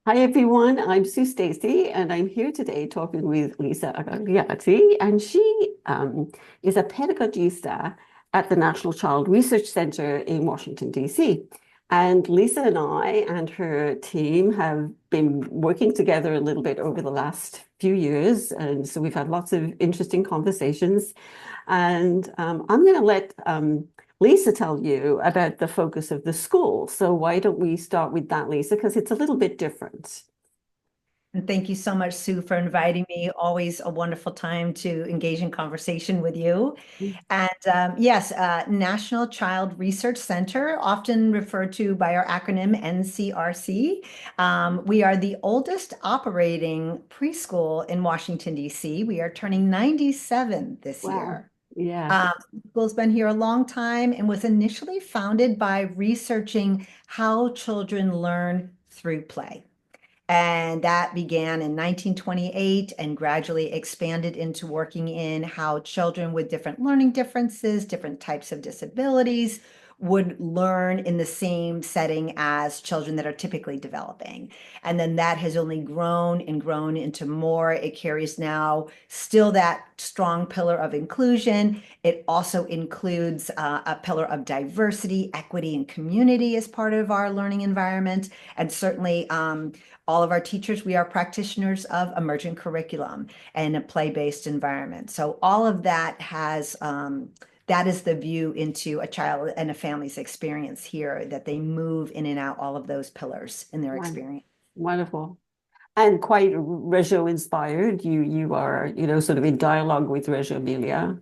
Hi everyone, I'm Sue Stacy, and I'm here today talking with Lisa Agogliati, and she is a pedagogista at the National Child Research Center in Washington, D.C. And Lisa and I and her team have been working together a little bit over the last few years, and so we've had lots of interesting conversations. And I'm going to let Lisa tell you about the focus of the school. So why don't we start with that, Lisa? Because it's a little bit different. And thank you so much, Sue, for inviting me. Always a wonderful time to engage in conversation with you. And yes, National Child Research Center, often referred to by our acronym NCRC. We are the oldest operating preschool in Washington, D.C. We are turning 97 this Wow. year. Yeah. Um, School's been here a long time and was initially founded by researching how children learn through play. And that began in 1928 and gradually expanded into working in how children with different learning differences, different types of disabilities would learn in the same setting as children that are typically developing. And then that has only grown and grown into more. It carries now still that strong pillar of inclusion. It also includes a pillar of diversity, equity, and community as part of our learning environment. And certainly, all of our teachers, we are practitioners of emergent curriculum and a play-based environment. So all of that has, that is the view into a child and a family's experience here, that they move in and out all of those pillars in their Won- experience. Wonderful. And quite Reggio inspired. You are, sort of in dialogue with Reggio Emilia.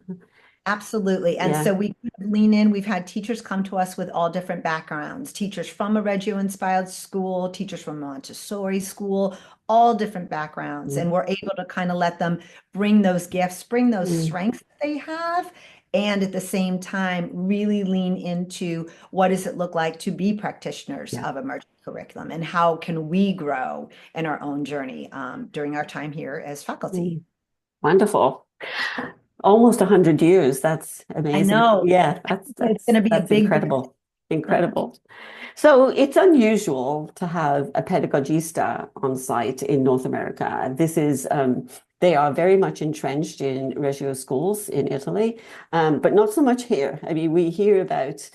Absolutely. And Yeah. so we lean in. We've had teachers come to us with all different backgrounds, teachers from a Reggio inspired school, teachers from Montessori school, all different backgrounds. And Mm. we're able to kind of let them bring those gifts, bring those Mm. strengths that they have. And at the same time, really lean into what does it look like to be practitioners Yeah. of emerging curriculum and how can we grow in our own journey during our time here as faculty. Mm. Wonderful. Almost 100 years. That's I amazing. know Yeah, it's going to be a that's big incredible. Incredible. So it's unusual to have a pedagogista on site in North America. They are very much entrenched in Reggio schools in Italy, but not so much here. I mean, we hear about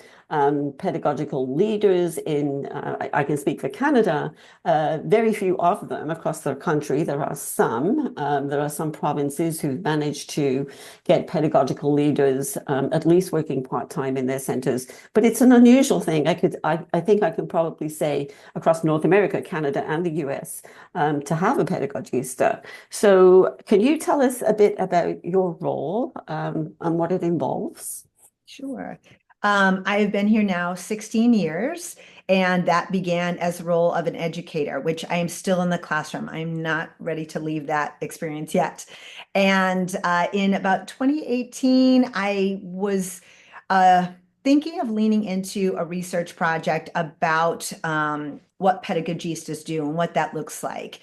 pedagogical leaders I can speak for Canada, very few of them across the country. There are some provinces who've managed to get pedagogical leaders, at least working part-time in their centers. But it's an unusual thing. I think I can probably say across North America, Canada, and the US, to have a pedagogista. So can you tell us a bit about your role, and what it involves? Sure. I have been here now 16 years, and that began as a role of an educator, which I am still in the classroom. I'm not ready to leave that experience yet. And in about 2018, I was uh, thinking of leaning into a research project about what pedagogistas do and what that looks like.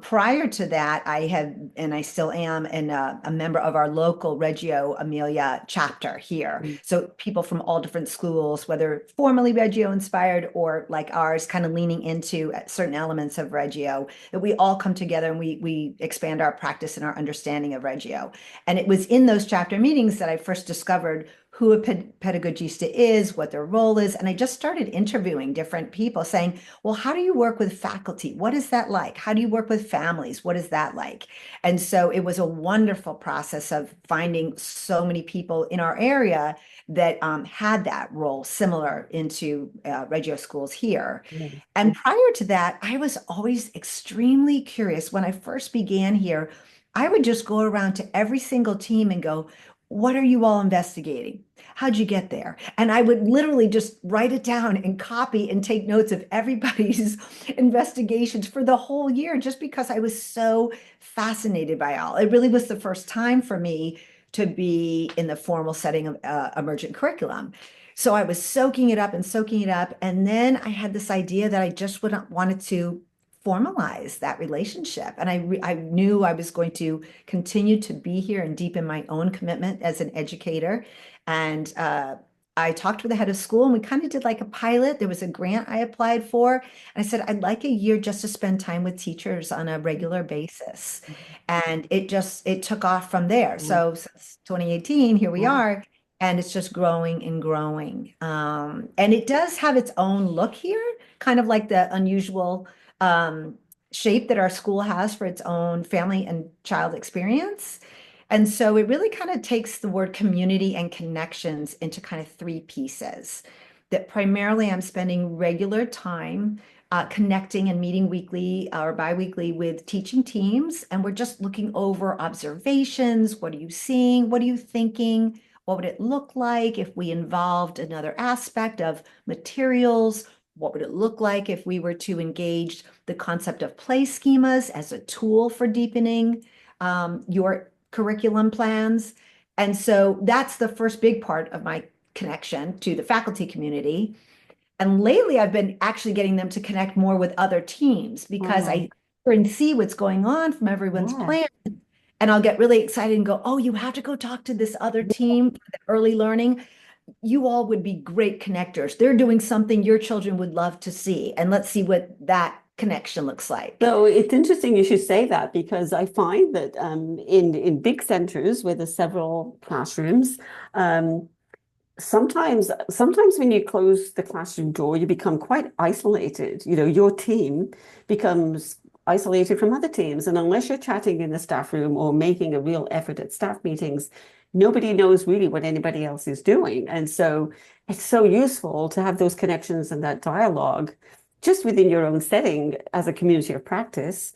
Prior to that, I had, and I still am, a member of our local Reggio Emilia chapter here. Mm. So people from all different schools, whether formally Reggio inspired or like ours, kind of leaning into certain elements of Reggio, that we all come together and we expand our practice and our understanding of Reggio. And it was in those chapter meetings that I first discovered who a pedagogista is, what their role is. And I just started interviewing different people saying, well, how do you work with faculty? What is that like? How do you work with families? What is that like? And so it was a wonderful process of finding so many people in our area that had that role similar into Reggio schools here. Yeah. And prior to that, I was always extremely curious. When I first began here, I would just go around to every single team and go, what are you all investigating? How'd you get there? And I would literally just write it down and copy and take notes of everybody's investigations for the whole year, just because I was so fascinated by all. It really was the first time for me to be in the formal setting of emergent curriculum. So I was soaking it up and soaking it up. And then I had this idea that I just wanted to formalize that relationship. And I knew I was going to continue to be here and deepen my own commitment as an educator. And I talked with the head of school and we kind of did like a pilot. There was a grant I applied for. And I said, I'd like a year just to spend time with teachers on a regular basis. And it took off from there. Mm. So since 2018, here we Wow. are. And it's just growing and growing. And it does have its own look here, kind of like the unusual shape that our school has for its own family and child experience. And so it really kind of takes the word community and connections into kind of three pieces. That primarily I'm spending regular time connecting and meeting weekly or biweekly with teaching teams. And we're just looking over observations. What are you seeing? What are you thinking? What would it look like if we involved another aspect of materials? What would it look like if we were to engage the concept of play schemas as a tool for deepening your curriculum plans? And so that's the first big part of my connection to the faculty community. And lately, I've been actually getting them to connect more with other teams because Oh, I hear and see what's going on from everyone's yeah. plan. And I'll get really excited and go, oh, you have to go talk to this other team for the early learning. You all would be great connectors. They're doing something your children would love to see. And let's see what that connection looks like. So it's interesting you should say that because I find that in big centers where there's several classrooms, um, sometimes when you close the classroom door, you become quite isolated. You know, your team becomes isolated from other teams. And unless you're chatting in the staff room or making a real effort at staff meetings, nobody knows really what anybody else is doing. And so it's so useful to have those connections and that dialogue just within your own setting as a community of practice.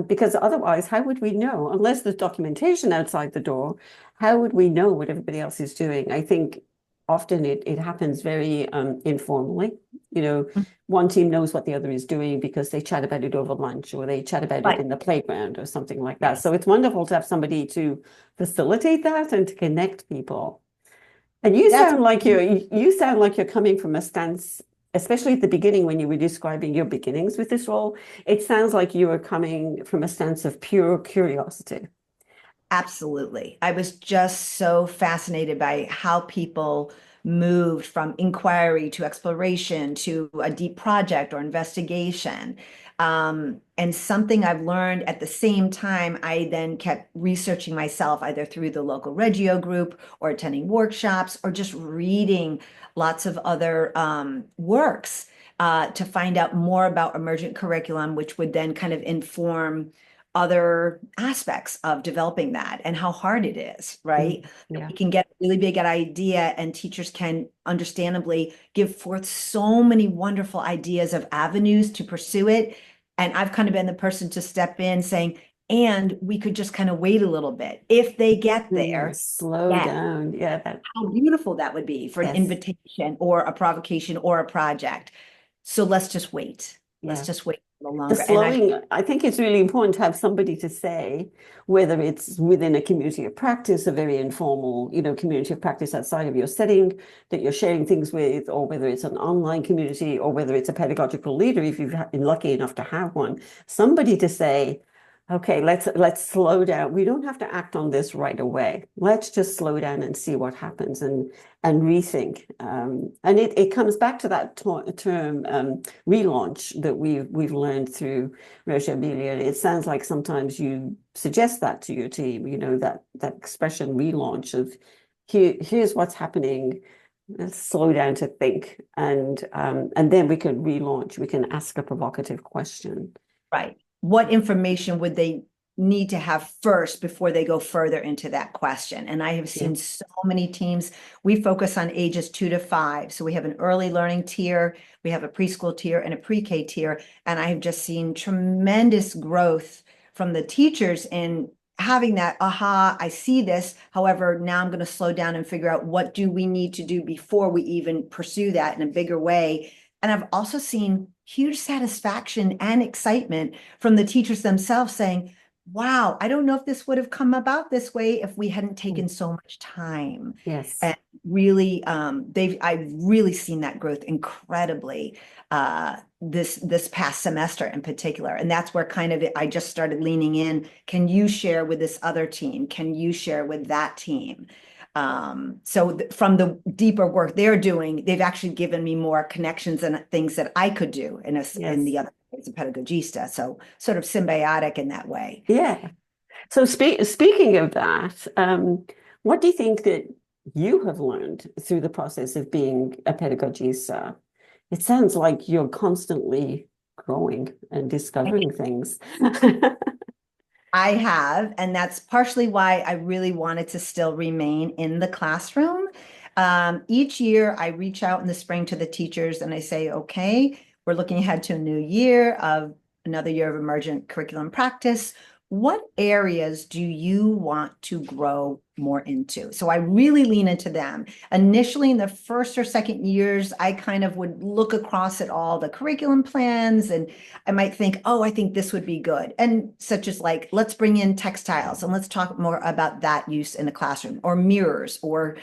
Because otherwise, how would we know? Unless there's documentation outside the door, how would we know what everybody else is doing? I think often it happens very informally. You know, one team knows what the other is doing because they chat about it over lunch or they chat about it Right. in the playground or something like that. Yes. So it's wonderful to have somebody to facilitate that and to connect people. And you That's sound like you sound like you're coming from a stance, especially at the beginning when you were describing your beginnings with this role. It sounds like you were coming from a stance of pure curiosity. Absolutely. I was just so fascinated by how people moved from inquiry to exploration to a deep project or investigation. And something I've learned at the same time, I then kept researching myself, either through the local Reggio group or attending workshops or just reading lots of other works to find out more about emergent curriculum, which would then kind of inform other aspects of developing that and how hard it is, Mm, right? That yeah. we can get a really big idea and teachers can understandably give forth so many wonderful ideas of avenues to pursue it. And I've kind of been the person to step in saying, and we could just kind of wait a little bit. If they get there, Slow yeah, down. Yeah, that how beautiful that would be for an yes. invitation or a provocation or a project. So let's just wait. Let's Yeah. just wait a little The longer. And I slowing, I think it's really important to have somebody to say, whether it's within a community of practice, a very informal, community of practice outside of your setting that you're sharing things with, or whether it's an online community, or whether it's a pedagogical leader, if you've been lucky enough to have one, somebody to say, okay, let's slow down. We don't have to act on this right away. Let's just slow down and see what happens and rethink. And it comes back to that term relaunch that we've learned through Roche Amelia. It sounds like sometimes you suggest that to your team, that expression relaunch of here's what's happening. Let's slow down to think, and then we can relaunch. We can ask a provocative question. Right. What information would they need to have first before they go further into that question? And I have Yeah. seen so many teams. We focus on ages 2 to 5. So we have an early learning tier, we have a preschool tier, and a pre-K tier. And I have just seen tremendous growth from the teachers in having that, aha, I see this. However, now I'm going to slow down and figure out what do we need to do before we even pursue that in a bigger way. And I've also seen huge satisfaction and excitement from the teachers themselves saying, wow, I don't know if this would have come about this way if we hadn't taken so much time. Yes. And really, I've really seen that growth incredibly this past semester in particular. And that's where kind of I just started leaning in. Can you share with this other team? Can you share with that team? So from the deeper work they're doing, they've actually given me more connections and things that I could do in Yes. the other as a pedagogista. So sort of symbiotic in that way. Yeah. So speaking of that, what do you think that you have learned through the process of being a pedagogista? It sounds like you're constantly growing and discovering things. I have, and that's partially why I really wanted to still remain in the classroom. Each year, I reach out in the spring to the teachers and I say, okay, we're looking ahead to a new year of another year of emergent curriculum practice. What areas do you want to grow more into? So I really lean into them. Initially, in the first or second years, I kind of would look across at all the curriculum plans and I might think, oh, I think this would be good. And such as like, let's bring in textiles and let's talk more about that use in the classroom or mirrors or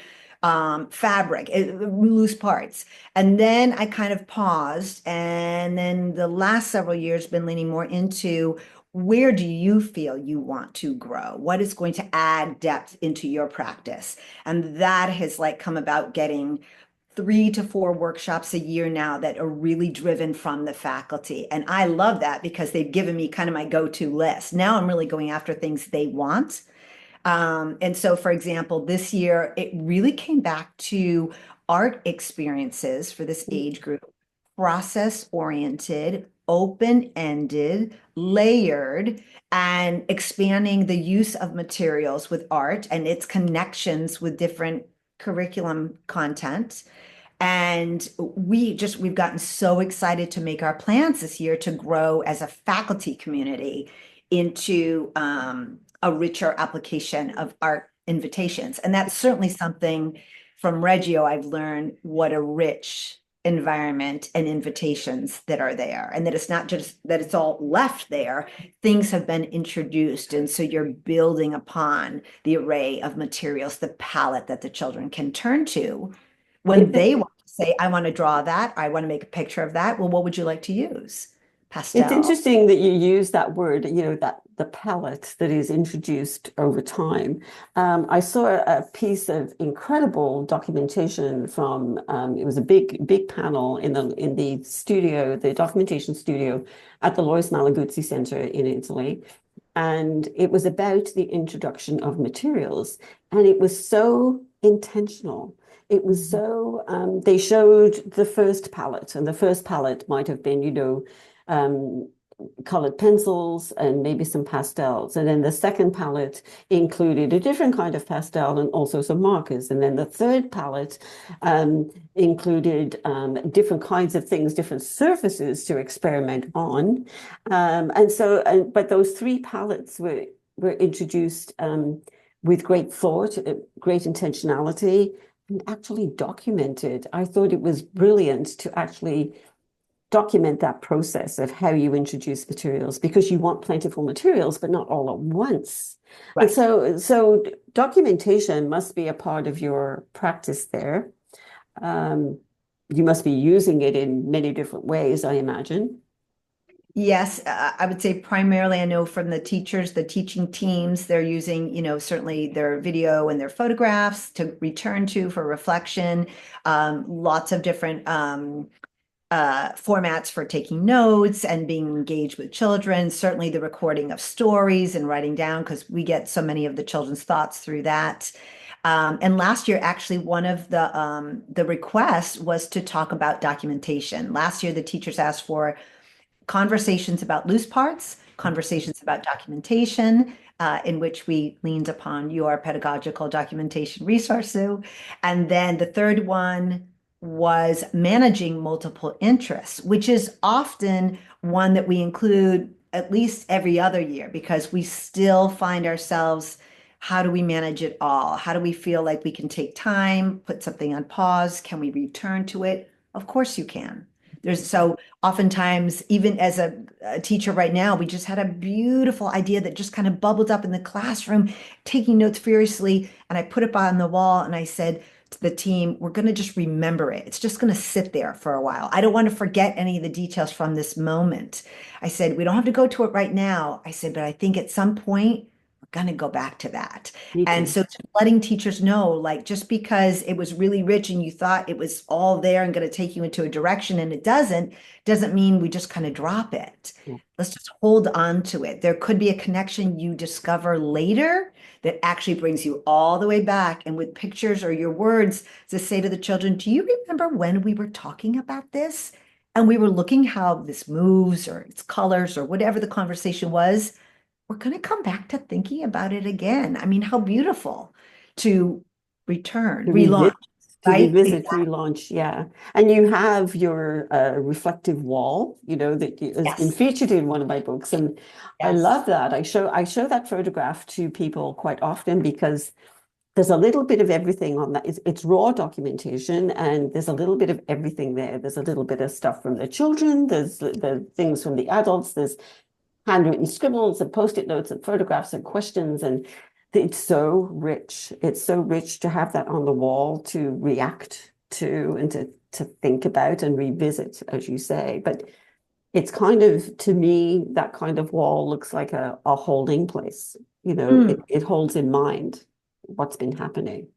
fabric, loose parts. And then I kind of paused. And then the last several years been leaning more into where do you feel you want to grow? What is going to add depth into your practice? And that has like come about getting 3 to 4 workshops a year now that are really driven from the faculty. And I love that because they've given me kind of my go-to list. Now I'm really going after things they want. And so, for example, this year it really came back to art experiences for this age group, process oriented, open ended, layered, and expanding the use of materials with art and its connections with different curriculum content. And we've gotten so excited to make our plans this year to grow as a faculty community into a richer application of art invitations. And that's certainly something from Reggio I've learned what a rich environment and invitations that are there. And that it's not just that it's all left there, things have been introduced. And so you're building upon the array of materials, the palette that the children can turn to when It, they want to say, I want to draw that, I want to make a picture of that. Well, what would you like to use? it's Pastel. interesting that you use that word, that the palette that is introduced over time. I saw a piece of incredible documentation from it was a big panel in the studio, the documentation studio at the Lois Malaguzzi Center in Italy. And it was about the introduction of materials. And it was so intentional. It was so, they showed the first palette, and the first palette might have been, um, colored pencils and maybe some pastels. And then the second palette included a different kind of pastel and also some markers. And then the third palette included different kinds of things, different surfaces to experiment on. But those three palettes were introduced with great thought, great intentionality, and actually documented. I thought it was brilliant to actually document that process of how you introduce materials because you want plentiful materials, but not all at once. And Right. so documentation must be a part of your practice there. Um, you must be using it in many different ways, I imagine. Yes, I would say primarily I know from the teachers, the teaching teams, they're using, certainly their video and their photographs to return to for reflection. Lots of different formats for taking notes and being engaged with children. Certainly the recording of stories and writing down because we get so many of the children's thoughts through that. And last year, actually, one of the requests was to talk about documentation. Last year, the teachers asked for conversations about loose parts, conversations about documentation, in which we leaned upon your pedagogical documentation resource, Sue. And then the third one was managing multiple interests, which is often one that we include at least every other year because we still find ourselves, how do we manage it all? How do we feel like we can take time, put something on pause? Can we return to it? Of course you can. There's so oftentimes, even as a teacher right now, we just had a beautiful idea that just kind of bubbled up in the classroom, taking notes furiously. And I put it on the wall and I said to the team, we're going to just remember it. It's just going to sit there for a while. I don't want to forget any of the details from this moment. I said, we don't have to go to it right now. I said, but I think at some point, we're going to go back to that. Me And too. so letting teachers know, like, just because it was really rich and you thought it was all there and going to take you into a direction and it doesn't mean we just kind of drop it. Yeah. Let's just hold on to it. There could be a connection you discover later that actually brings you all the way back. And with pictures or your words to say to the children, do you remember when we were talking about this? And we were looking how this moves or its colors or whatever the conversation was. We're going to come back to thinking about it again. I mean, how beautiful to return, To relaunch, revisit, to right? revisit, Exactly. relaunch, yeah. And you have your reflective wall, has been Yes. featured in one of my books, and I Yes. love that. I show that photograph to people quite often because there's a little bit of everything on that. It's raw documentation, and there's a little bit of everything there. There's a little bit of stuff from the children. There's the things from the adults. There's handwritten scribbles and post-it notes and photographs and questions. And it's so rich. It's so rich to have that on the wall to react to and to think about and revisit, as you say. But it's kind of, to me, that kind of wall looks like a holding place. Mm. It holds in mind what's been happening.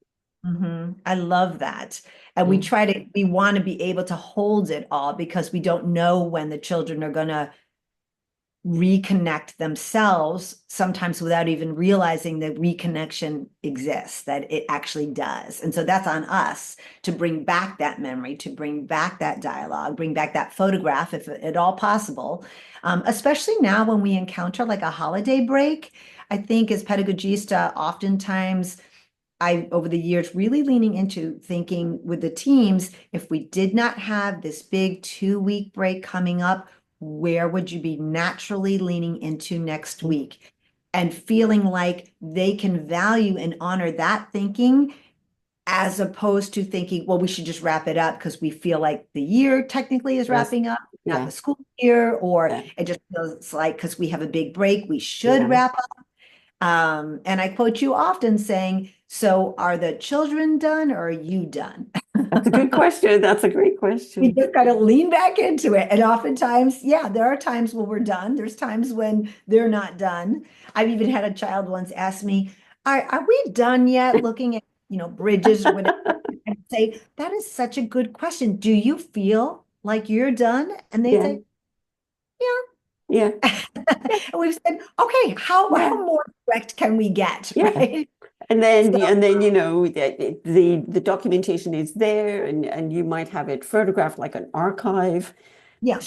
I love that. And Yeah. we want to be able to hold it all because we don't know when the children are going to reconnect themselves, sometimes without even realizing that reconnection exists, that it actually does. And so that's on us to bring back that memory, to bring back that dialogue, bring back that photograph, if at all possible. Especially now when we encounter like a holiday break. I think as pedagogista, oftentimes over the years, really leaning into thinking with the teams, if we did not have this big 2 week break coming up, where would you be naturally leaning into next week? And feeling like they can value and honor that thinking as opposed to thinking, well, we should just wrap it up because we feel like the year technically is Yes. wrapping up, not Yeah. the school year, or Yeah. it just feels like because we have a big break, we should Yeah. wrap up. And I quote you often saying, so are the children done or are you done? That's a good question. That's a great We question. just got to lean back into it. And oftentimes, yeah, there are times when we're done. There's times when they're not done. I've even had a child once ask me, are we done yet looking at, bridges or whatever? I'd say, that is such a good question. Do you feel like you're done? And they Yeah. say, yeah. Yeah. And we've said, okay, how Yeah. more direct can we get, Yeah. right? And then, So, the documentation is there, and you might have it photographed like an archive. yeah.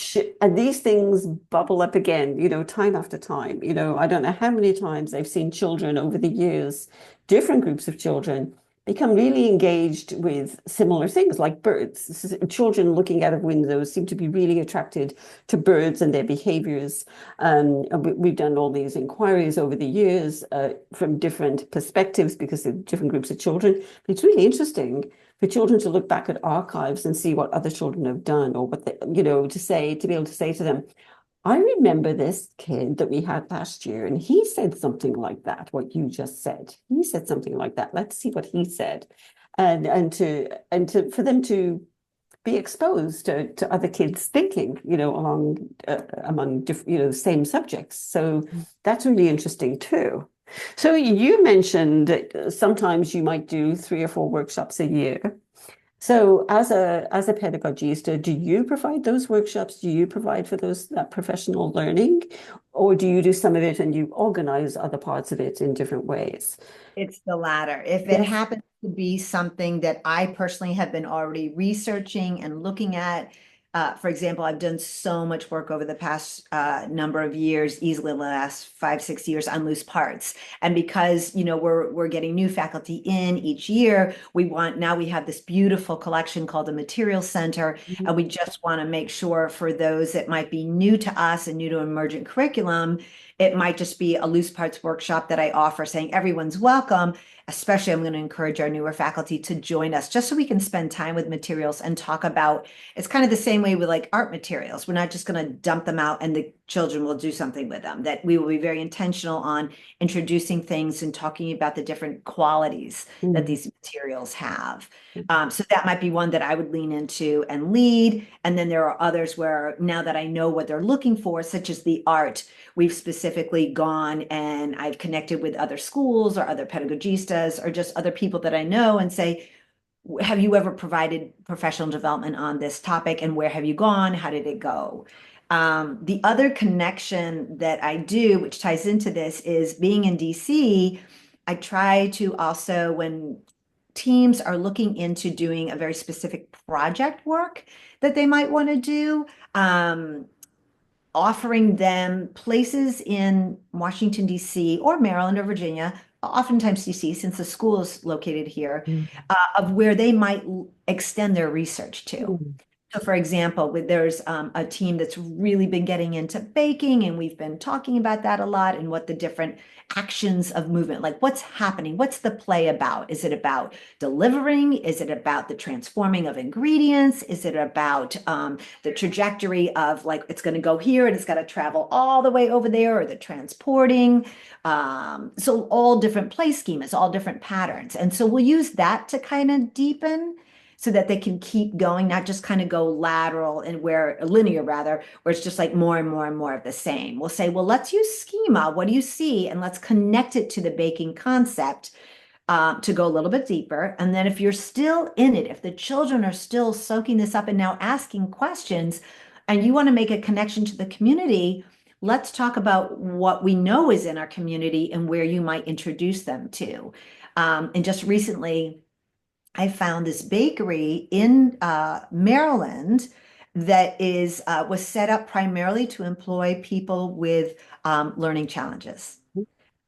And these things bubble up again, time after time. I don't know how many times I've seen children over the years, different groups of children, become really engaged with similar things like birds. Children looking out of windows seem to be really attracted to birds and their behaviors. And we've done all these inquiries over the years from different perspectives because of different groups of children. It's really interesting for children to look back at archives and see what other children have done or what they, to be able to say to them, I remember this kid that we had last year, and he said something like that, what you just said. He said something like that. Let's see what he said. And for them to be exposed to other kids thinking, among different, same subjects. So that's really interesting too. So you mentioned that sometimes you might do 3 or 4 workshops a year. So as a pedagogista, do you provide those workshops? Do you provide for that professional learning, or do you do some of it and you organize other parts of it in different ways? It's the latter. If it Yes. happens to be something that I personally have been already researching and looking at, for example, I've done so much work over the past number of years, easily the last 5, 6 years on loose parts. And because, we're getting new faculty in each year, we have this beautiful collection called the Material Center. Mhm. And we just want to make sure for those that might be new to us and new to emergent curriculum, it might just be a loose parts workshop that I offer saying everyone's welcome. Especially, I'm going to encourage our newer faculty to join us just so we can spend time with materials and talk about it's kind of the same way way with like art materials. We're not just going to dump them out and the children will do something with them, that we will be very intentional on introducing things and talking about the different qualities that Mm. these materials have. So that might be one that I would lean into and lead. And then there are others where now that I know what they're looking for, such as the art, we've specifically gone and I've connected with other schools or other pedagogistas or just other people that I know and say, have you ever provided professional development on this topic and where have you gone? How did it go? The other connection that I do, which ties into this, is being in DC. I try to also, when teams are looking into doing a very specific project work that they might want to do, offering them places in Washington, D.C. or Maryland or Virginia, oftentimes D.C., since the school is located here, Mm. of where they might extend their research to. Mm. So, for example, there's a team that's really been getting into baking, and we've been talking about that a lot and what the different actions of movement, like what's happening, what's the play about? Is it about delivering? Is it about the transforming of ingredients? Is it about the trajectory of like it's going to go here and it's got to travel all the way over there, or the transporting? So all different play schemas, all different patterns, and so we'll use that to kind of deepen so that they can keep going, not just kind of go lateral and where linear rather, where it's just like more and more and more of the same. We'll say, well, let's use schema. What do you see? And let's connect it to the baking concept to go a little bit deeper. And then if you're still in it, if the children are still soaking this up and now asking questions, and you want to make a connection to the community, let's talk about what we know is in our community and where you might introduce them to. And just recently, I found this bakery in Maryland that is was set up primarily to employ people with learning challenges.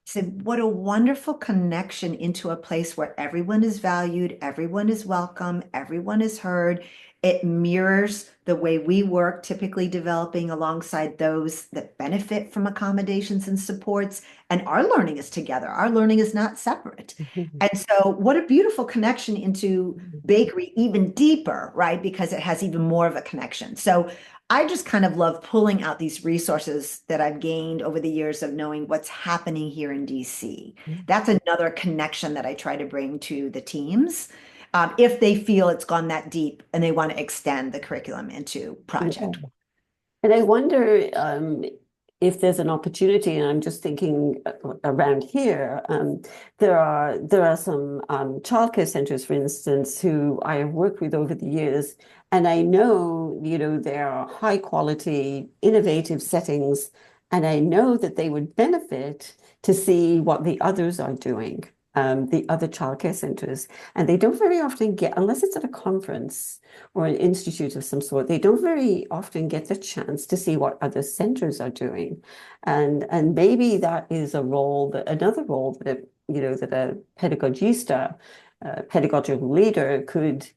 Said, what a wonderful connection into a place where everyone is valued, everyone is welcome, everyone is heard. It mirrors the way we work, typically developing alongside those that benefit from accommodations and supports. And our learning is together. Our learning is not separate. Mhm. And so, what a beautiful connection into bakery, even deeper, right? Because it has even more of a connection. So, I just kind of love pulling out these resources that I've gained over the years of knowing what's happening here in DC. That's another connection that I try to bring to the teams if they feel it's gone that deep and they want to extend the curriculum into Yeah. project. And I wonder if there's an opportunity, and I'm just thinking around here, there are some childcare centers, for instance, who I have worked with over the years, and I know, there are high quality, innovative settings, and I know that they would benefit to see what the others are doing, the other childcare centers, and they don't very often get, unless it's at a conference or an institute of some sort, they don't very often get the chance to see what other centers are doing. And maybe that is another role that that a pedagogista, pedagogical leader could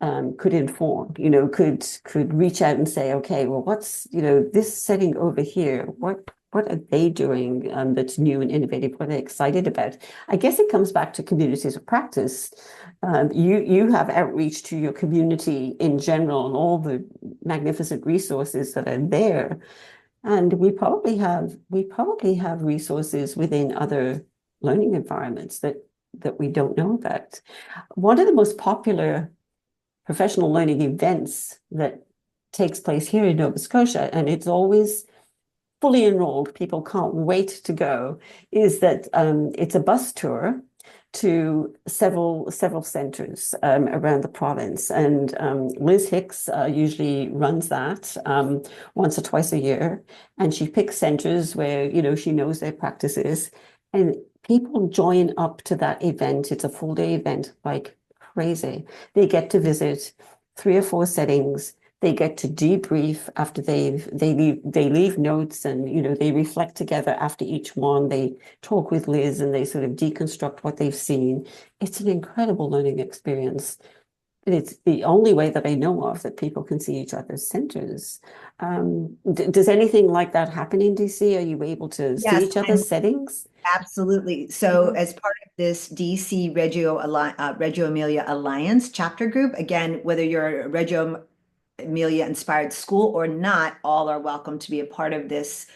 inform, could reach out and say, okay, well, what's, this setting over here, what are they doing that's new and innovative? What are they excited about? I guess it comes back to communities of practice. You have outreach to your community in general and all the magnificent resources that are there. And we probably have resources within other learning environments that we don't know about. One of the most popular professional learning events that takes place here in Nova Scotia, and it's always fully enrolled, people can't wait to go, is that it's a bus tour to several centers around the province. And Liz Hicks usually runs that once or twice a year. And she picks centers where, she knows their practices. And people join up to that event. It's a full day event, like crazy. They get to visit 3 or 4 settings. They get to debrief after they leave notes, and they reflect together after each one. They talk with Liz and they sort of deconstruct what they've seen. It's an incredible learning experience. And it's the only way that I know of that people can see each other's centers. Does anything like that happen in DC? Are you able to see Yes, each other's settings? absolutely. So, as part of this DC Reggio Emilia Alliance chapter group, again, whether you're a Reggio Amelia inspired school or not, all are welcome to be a part of this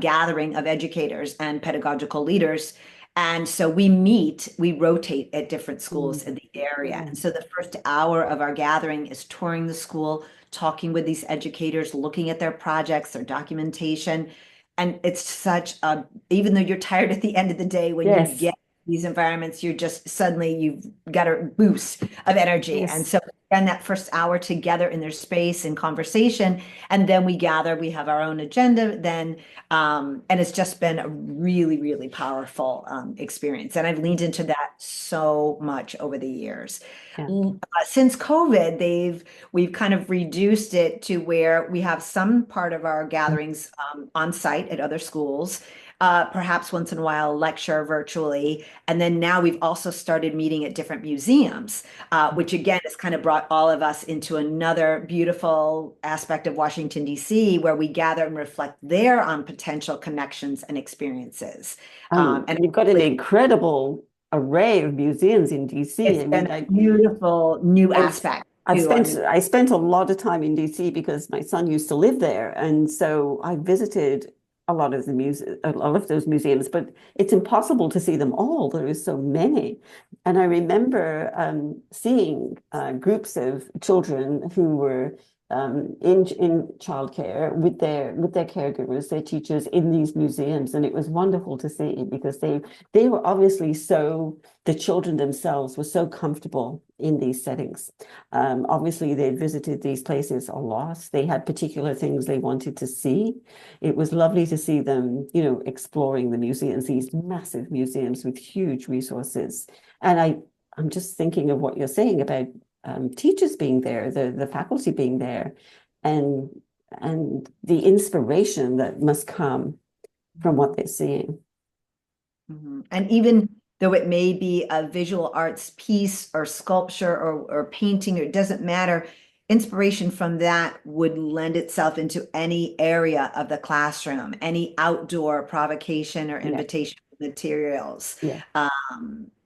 gathering of educators and pedagogical leaders. And so we rotate at different schools Mm. in the area. Yeah. And so the first hour of our gathering is touring the school, talking with these educators, looking at their projects, their documentation. And it's such a, even though you're tired at the end of the day, when you Yes. get these environments, you're just suddenly you've got a boost of energy. And Yes. so spend that first hour together in their space and conversation, and then we gather, we have our own agenda then, and it's just been a really, really powerful experience, and I've leaned into that so much over the years. Yeah. Since COVID, we've kind of reduced it to where we have some part of our gatherings on site at other schools, perhaps once in a while lecture virtually, and then now we've also started meeting at different museums, which again has kind of brought all of us into another beautiful aspect of Washington, D.C., where we gather and reflect there on potential connections and experiences. And You've got an incredible array of museums in DC. it's I been mean, a beautiful new I've aspect I've too. I spent mean, I spent a lot of time in DC because my son used to live there, and so I visited a lot of those museums. But it's impossible to see them all. There is so many, and I remember seeing groups of children who were in childcare with their caregivers, their teachers in these museums, and it was wonderful to see because they were obviously so the children themselves were so comfortable in these settings. Obviously, they visited these places a lot. They had particular things they wanted to see. It was lovely to see them, exploring the museums, these massive museums with huge resources. And I'm just thinking of what you're saying about teachers being there, the faculty being there, and and the inspiration that must come from what they're seeing. mhm. And even though it may be a visual arts piece or sculpture or painting, or it doesn't matter, inspiration from that would lend itself into any area of the classroom, any outdoor provocation or Yeah, invitation materials. yeah.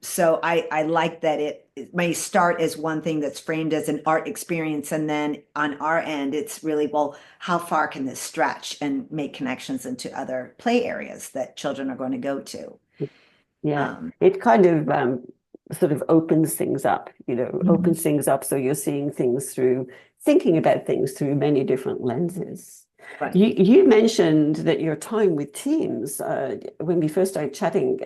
So I like that it may start as one thing that's framed as an art experience, and then on our end, it's really, well, how far can this stretch and make connections into other play areas that children are going to go to? Yeah, Um, it kind of sort of opens things up, mhm. opens things up so you're seeing things through, thinking about things through many different lenses. Right. You mentioned that your time with teams, when we first started chatting,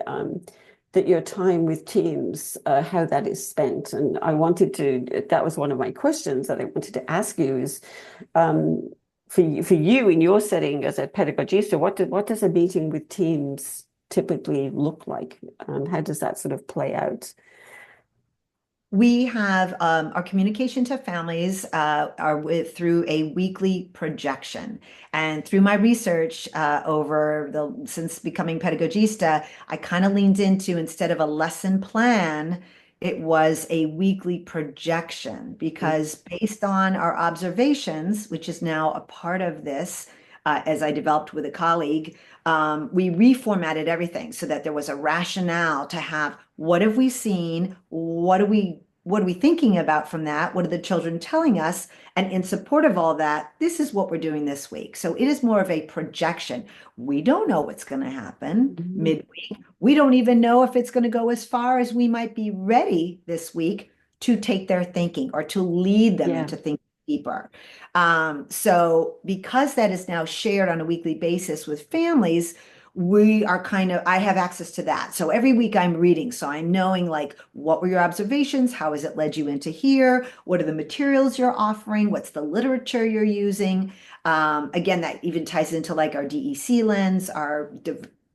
that your time with teams, how that is spent. And that was one of my questions that I wanted to ask you is, um, for you in your setting as a pedagogist, what does a meeting with teams typically look like? How does that sort of play out? We have our communication to families through a weekly projection. And through my research since becoming pedagogista, I kind of leaned into, instead of a lesson plan, it was a weekly projection, because based on our observations, which is now a part of this, as I developed with a colleague, we reformatted everything so that there was a rationale to have, what have we seen? What are we thinking about from that? What are the children telling us? And in support of all that, this is what we're doing this week. So it is more of a projection. We don't know what's going to happen Mhm. midweek. We don't even know if it's going to go as far as we might be ready this week to take their thinking or to lead them Yeah. into thinking deeper. So because that is now shared on a weekly basis with families, I have access to that. So every week I'm reading. So I'm knowing, like, what were your observations? How has it led you into here? What are the materials you're offering? What's the literature you're using? Again, that even ties into like our DEC lens. Our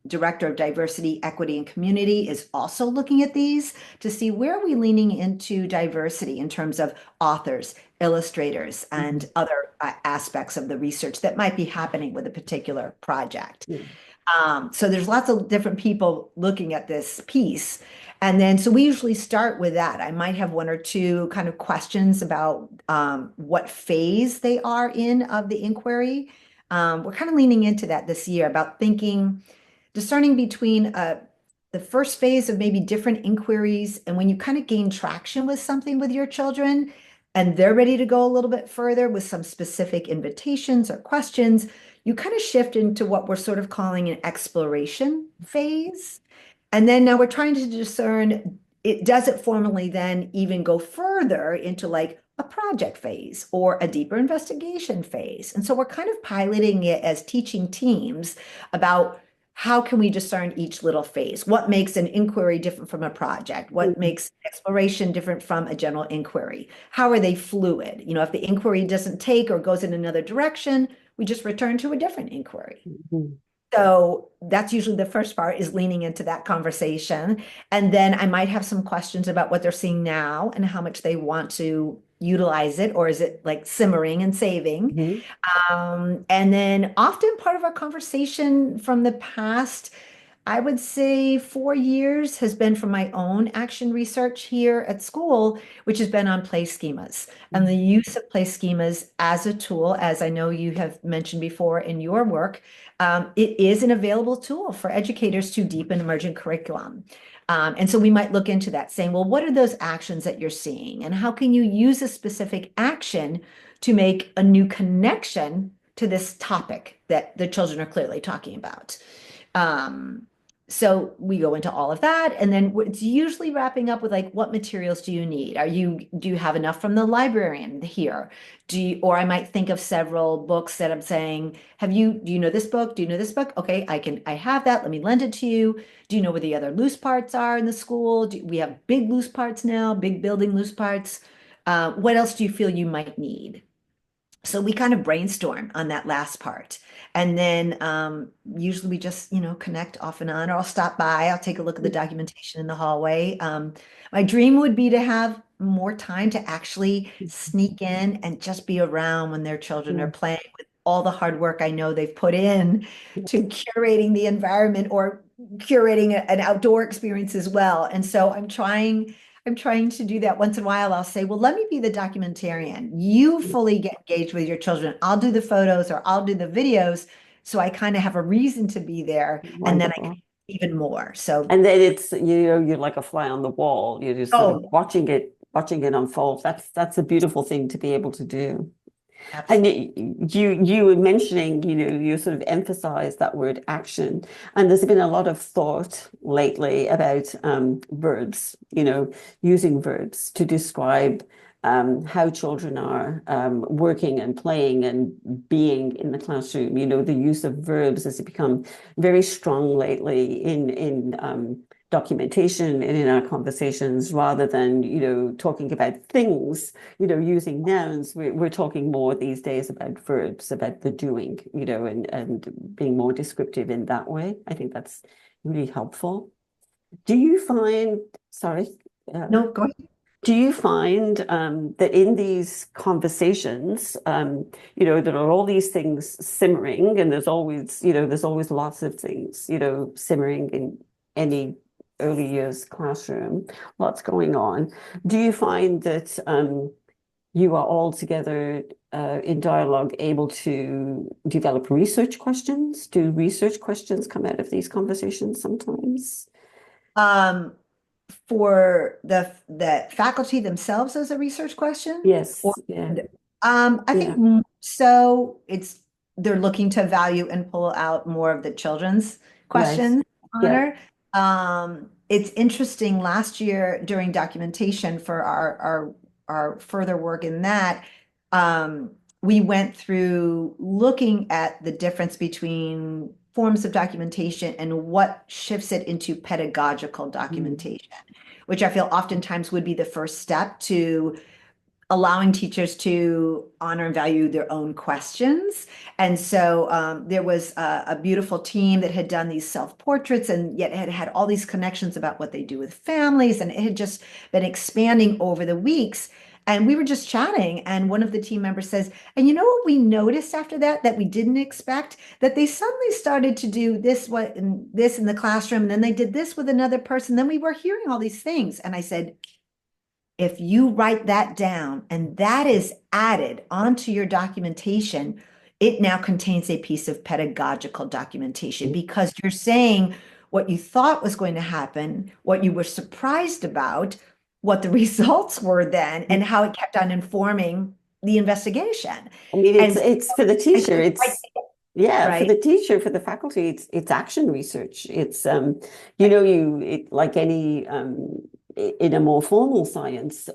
Director of Diversity, Equity, and Community is also looking at these to see where are we leaning into diversity in terms of authors, illustrators, Mhm. and other aspects of the research that might be happening with a particular project. Yeah. So there's lots of different people looking at this piece. And then, so we usually start with that. I might have one or two kind of questions about what phase they are in of the inquiry. We're kind of leaning into that this year, about thinking, discerning between the first phase of maybe different inquiries, and when you kind of gain traction with something with your children, and they're ready to go a little bit further with some specific invitations or questions, you kind of shift into what we're sort of calling an exploration phase. And then now we're trying to discern it does it formally then even go further into like a project phase or a deeper investigation phase. And so we're kind of piloting it as teaching teams about how can we discern each little phase? What makes an inquiry different from a project? What Mhm. makes exploration different from a general inquiry? How are they fluid? You know, if the inquiry doesn't take or goes in another direction, we just return to a different inquiry. Mhm. So that's usually the first part is leaning into that conversation. And then I might have some questions about what they're seeing now and how much they want to utilize it, or is it like simmering and saving? Mhm. And then often part of our conversation from the past, I would say 4 years has been from my own action research here at school, which has been on play schemas and the use of play schemas as a tool, as I know you have mentioned before in your work. It is an available tool for educators to deepen emergent curriculum. And so we might look into that, saying, well, what are those actions that you're seeing? And how can you use a specific action to make a new connection to this topic that the children are clearly talking about? Um, so we go into all of that, and then it's usually wrapping up with like, what materials do you need? Do you have enough from the librarian here? Or I might think of several books that I'm saying, do you know this book? Do you know this book? Okay, I have that. Let me lend it to you. Do you know where the other loose parts are in the school? We have big loose parts now, big building loose parts. What else do you feel you might need? So we kind of brainstorm on that last part. And then usually we just, connect off and on, or I'll stop by, I'll take a look at the documentation in the hallway. My dream would be to have more time to actually sneak in and just be around when their children are Mhm. playing with all the hard work I know they've put in to curating the environment or curating an outdoor experience as well. And so I'm trying to do that once in a while. I'll say, well, let me be the documentarian. You fully get engaged with your children. I'll do the photos or I'll do the videos. So I kind of have a reason to be there. And then I can Wonderful. even more. So, And then it's, you're like a fly on the wall. You're just sort of oh, watching it unfold. That's a beautiful thing to be able to do. And absolutely. you were mentioning, you sort of emphasize that word action. And there's been a lot of thought lately about verbs, using verbs to describe how children are working and playing and being in the classroom. The use of verbs has become very strong lately in documentation and in our conversations rather than, talking about things, using nouns. We're talking more these days about verbs, about the doing, and being more descriptive in that way. I think that's really helpful. Do you find, sorry, No, go ahead. do you find that in these conversations, there are all these things simmering, and there's always lots of things, simmering in any early years classroom, lots going on. Do you find that you are all together in dialogue able to develop research questions? Do research questions come out of these conversations sometimes? Um, for the faculty themselves as a research question, or Yes, yeah, I think yeah, more so they're looking to value and pull out more of the children's right, questions yeah. honor. It's interesting. Last year during documentation for our further work in that, um, we went through looking at the difference between forms of documentation and what shifts it into pedagogical Mm. documentation, which I feel oftentimes would be the first step to allowing teachers to honor and value their own questions. And so there was a beautiful team that had done these self-portraits and yet had had all these connections about what they do with families. And it had just been expanding over the weeks. And we were just chatting, and one of the team members says, and you know what we noticed after that we didn't expect? That they suddenly started to do this in the classroom, and then they did this with another person. Then we were hearing all these things. And I said, if you write that down and that is added onto your documentation, it now contains a piece of pedagogical documentation because you're saying what you thought was going to happen, what you were surprised about, what the results were then and how it kept on informing the investigation. I mean, And so it's for the I teacher. think, It's yeah, for right? the teacher, for the faculty. It's action research. It's you know, like any in a more formal science.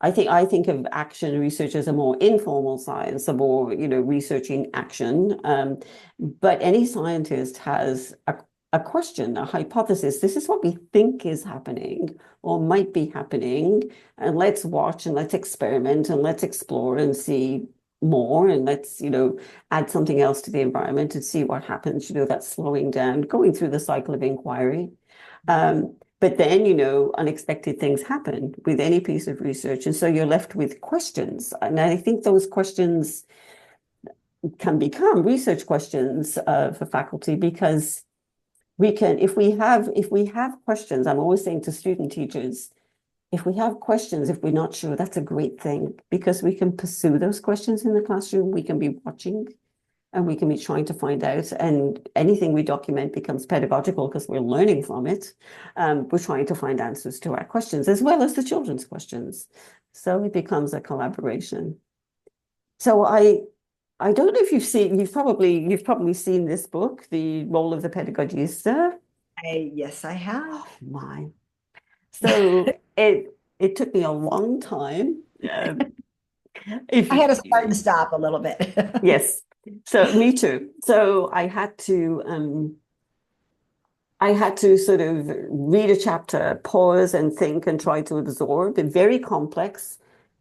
I think of action research as a more informal science, a more, you know, researching action. But any scientist has a question, a hypothesis. This is what we think is happening or might be happening, and let's watch and let's experiment and let's explore and see more, and let's, you know, add something else to the environment and see what happens. You know, that's slowing down, going through the cycle of inquiry. But then, you know, unexpected things happen with any piece of research. And so you're left with questions. And I think those questions can become research questions for faculty, because we can, if we have questions, I'm always saying to student teachers, if we have questions, if we're not sure, that's a great thing, because we can pursue those questions in the classroom. We can be watching and we can be trying to find out. And anything we document becomes pedagogical because we're learning from it. We're trying to find answers to our questions as well as the children's questions. So it becomes a collaboration. So I don't know if you've probably seen this book, The Role of the Pedagogista. Yes, I have. Oh my. So it took me a long time. If I had to start and stop a little bit. yes, so me too. So I had to sort of read a chapter, pause and think and try to absorb. It's very complex,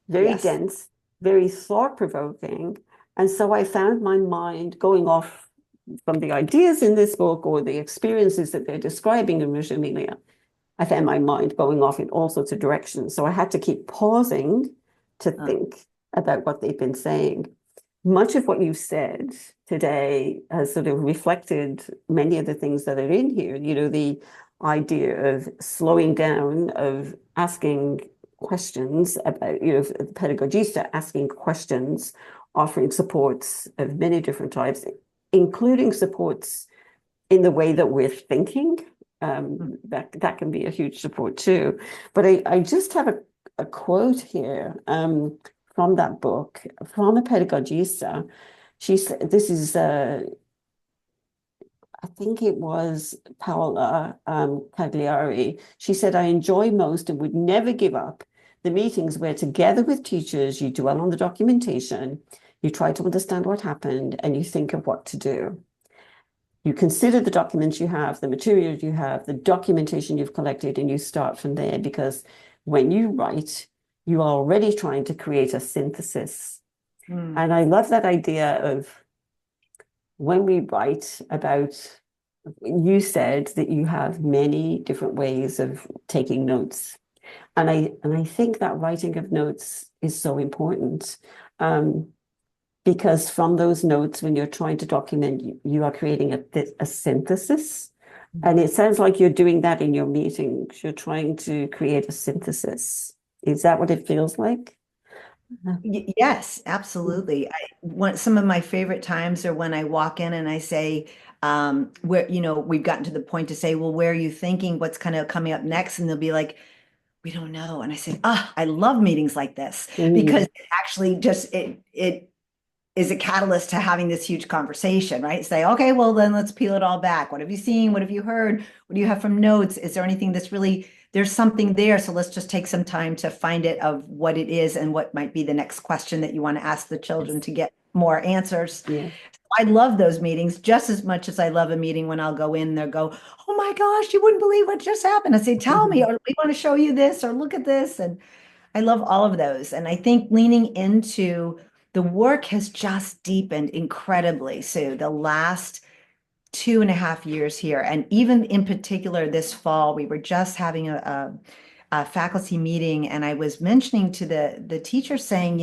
very Yes. dense, very thought-provoking. And so I found my mind going off from the ideas in this book or the experiences that they're describing in Reggio Emilia. I found my mind going off in all sorts of directions. So I had to keep pausing to Uh, think about what they've been saying. Much of what you've said today has sort of reflected many of the things that are in here. You know, the idea of slowing down, of asking questions about, you know, the pedagogista asking questions, offering supports of many different types, including supports in the way that we're thinking. That can be a huge support too. But I just have a quote here from that book, from a pedagogista. She said, this is, I think it was Paola Cagliari. She said, I enjoy most and would never give up the meetings where together with teachers, you dwell on the documentation, you try to understand what happened, and you think of what to do. You consider the documents you have, the materials you have, the documentation you've collected, and you start from there, because when you write, you are already trying to create a synthesis. mm, And I love that idea of when we write about, you said that you have many different ways of taking notes. And I think that writing of notes is so important. Because from those notes, when you're trying to document, you are creating a synthesis. And it sounds like you're doing that in your meetings. You're trying to create a synthesis. Is that what it feels like? Yes, absolutely. Some of my favorite times are when I walk in and I say, where, we've gotten to the point to say, well, where are you thinking? What's kind of coming up next? And they'll be like, we don't know. And I say, I love meetings like this because Mm, it actually just it is a catalyst to having this huge conversation, right? Say, okay, well, then let's peel it all back. What have you seen? What have you heard? What do you have from notes? Is there anything that's really, there's something there. So let's just take some time to find it of what it is and what might be the next question that you want to ask the children yes. to get more answers. Yeah. I love those meetings just as much as I love a meeting when I'll go in and they'll go, oh my gosh, you wouldn't believe what just happened. I say, tell me, or we want to show you this, or look at this. And I love all of those. And I think leaning into the work has just deepened incredibly, Sue, the last 2.5 years here. And even in particular, this fall, we were just having a faculty meeting, and I was mentioning to the teacher saying,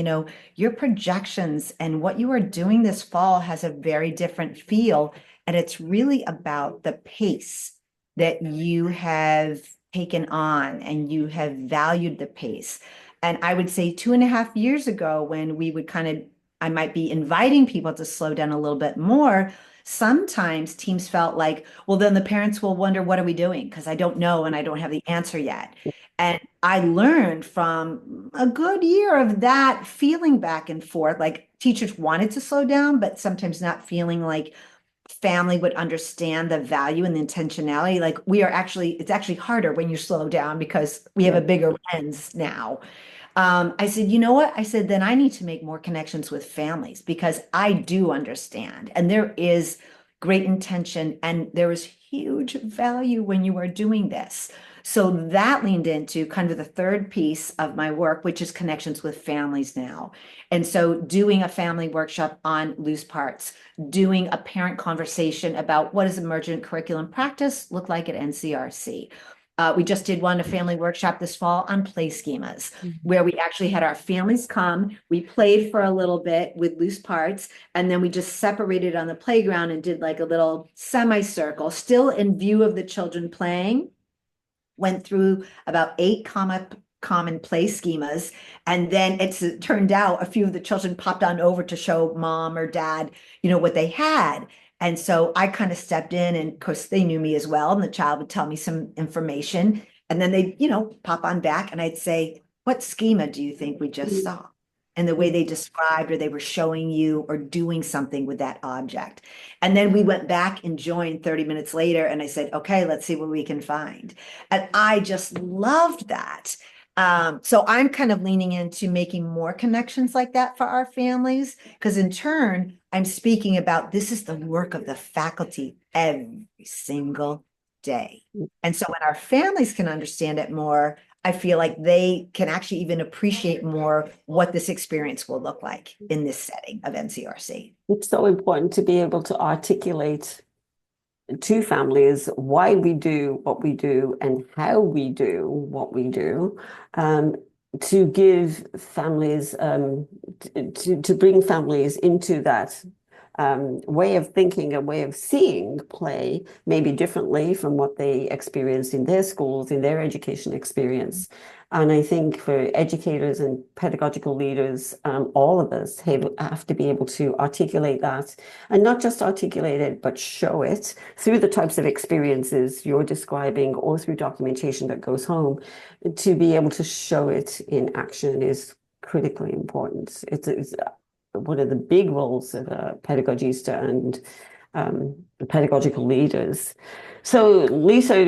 your projections and what you are doing this fall has a very different feel. And it's really about the pace that you have taken on and you have valued the pace. And I would say 2.5 years ago, when we would I might be inviting people to slow down a little bit more. Sometimes teams felt like, well, then the parents will wonder, what are we doing? Because I don't know and I don't have the answer yet. And I learned from a good year of that feeling back and forth. Like teachers wanted to slow down, but sometimes not feeling like family would understand the value and the intentionality. Like it's actually harder when you slow down because we have Yeah. a bigger lens now. I said, you know what? I said, then I need to make more connections with families because I do understand. And there is great intention and there is huge value when you are doing this. So that leaned into kind of the third piece of my work, which is connections with families now. And so doing a family workshop on loose parts, doing a parent conversation about what does emergent curriculum practice look like at NCRC. We just did one, a family workshop this fall on play schemas, Mhm. where we actually had our families come. We played for a little bit with loose parts, and then we just separated on the playground and did like a little semicircle, still in view of the children playing. Went through about eight common play schemas, and then it turned out a few of the children popped on over to show mom or dad, what they had. And so I kind of stepped in, and of course they knew me as well, and the child would tell me some information, and then they'd, pop on back, and I'd say, "What schema do you think we just Mhm. saw?" And the way they described or they were showing you or doing something with that object. And then we went back and joined 30 minutes later, and I said, "Okay, let's see what we can find." And I just loved that. So I'm kind of leaning into making more connections like that for our families, because in turn, I'm speaking about this is the work of the faculty every single day. And so when our families can understand it more, I feel like they can actually even appreciate more what this experience will look like in this setting of NCRC. It's so important to be able to articulate to families why we do what we do and how we do what we do, um, to give families, to bring families into that way of thinking, a way of seeing play, maybe differently from what they experience in their schools, in their education experience. And I think for educators and pedagogical leaders, all of us have to be able to articulate that, and not just articulate it, but show it through the types of experiences you're describing or through documentation that goes home. To be able to show it in action is critically important. It's one of the big roles of a pedagogista and the pedagogical leaders. So, Lisa,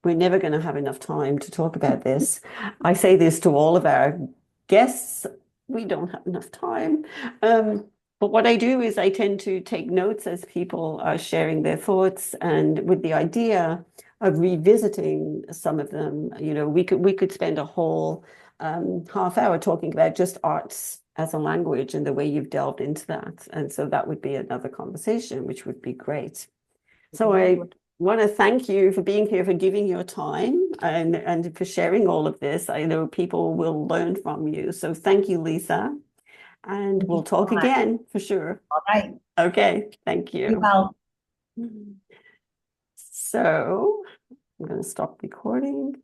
we're never going to have enough time to talk about this. I say this to all of our guests. We don't have enough time. Um, but what I do is I tend to take notes as people are sharing their thoughts, and with the idea of revisiting some of them. We could spend a whole half hour talking about just arts as a language and the way you've delved into that. And so that would be another conversation, which would be great. So I Lovely. want to thank you for being here, for giving your time and for sharing all of this. I know people will learn from you. So thank you, Lisa. And Thank you we'll so talk much. again for sure. All right. Okay, thank Be you. well. So I'm going to stop recording.